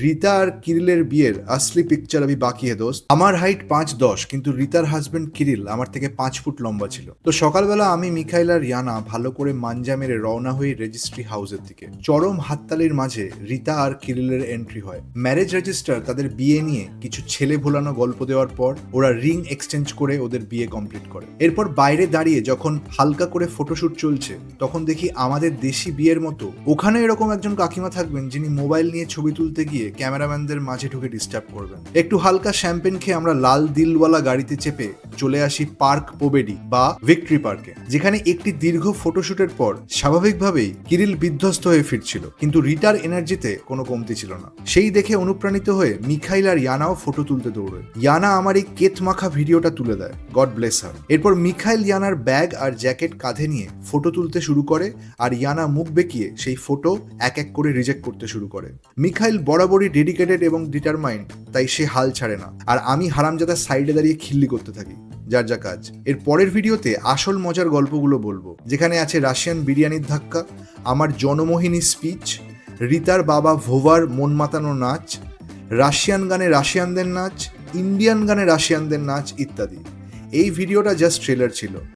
রিতা আর কিরিলের বিয়ের আসলি পিকচার আমি বাকি হে দোস্ত। আমার হাইট 5'10", কিন্তু রিতার হাজবেন্ড কিরিল আমার থেকে 5 ফুট লম্বা ছিল। তো সকালবেলা আমি, মিখাইল আর ইয়ানা ভালো করে মাঞ্জা মেরে রওনা হই রেজিস্ট্রি হাউসের দিকে। চরম হাততালির মাঝে রিতা আর কিরিলের এন্ট্রি হয়। ম্যারেজ রেজিস্টার তাদের বিয়ে নিয়ে কিছু ছেলে ভোলানো গল্প দেওয়ার পর ওরা রিং এক্সচেঞ্জ করে ওদের বিয়ে কমপ্লিট করে। এরপর বাইরে দাঁড়িয়ে যখন হালকা করে ফটোশুট চলছে, তখন দেখি আমাদের দেশি বিয়ের মতো ওখানে এরকম একজন কাকিমা থাকবেন যিনি মোবাইল নিয়ে ছবি তুলতে গিয়ে ক্যামেরাম্যানদের মাঝে ঢুকে ডিস্টার্ব করবেন। একটু হালকা শ্যাম্পেন খেয়ে আমরা লাল দিলওয়ালা গাড়িতে চেপে চলে আসি পার্ক পোবেডি বা ভিক্টরি পার্কে, যেখানে একটি দীর্ঘ ফটোশুটের পর স্বাভাবিকভাবেই কিরিল বিধ্বস্ত হয়ে ফিরছিল, কিন্তু রিটার এনার্জিতে কোনো কমতি ছিল না। সেই দেখে অনুপ্রাণিত হয়ে মিখাইল আর ইয়ানাও ফটো তুলতে দৌড়ে। ইয়ানা আমার এই কেত মাখা ভিডিওটা তুলে দেয়, গড ব্লেস হার। এরপর মিখাইল ইয়ানার ব্যাগ আর জ্যাকেট কাঁধে নিয়ে ফটো তুলতে শুরু করে, আর ইয়ানা মুখ বেঁকিয়ে সেই ফটো এক এক করে রিজেক্ট করতে শুরু করে। মিখাইল বরাবরই ডেডিকেটেড এবং ডিটারমাইন্ড, তাই সে হাল ছাড়ে না, আর আমি হারামজাদা সাইডে দাঁড়িয়ে খিল্লি করতে থাকি, যার যা কাজ। এর পরের ভিডিওতে আসল মজার গল্পগুলো বলবো, যেখানে আছে রাশিয়ান বিরিয়ানির ধাক্কা, আমার জনমোহিনী স্পিচ, রিতার বাবা ভোভার মন মাতানো নাচ, রাশিয়ান গানে রাশিয়ানদের নাচ, ইন্ডিয়ান গানে রাশিয়ানদের নাচ ইত্যাদি। এই ভিডিওটা জাস্ট ট্রেলার ছিল।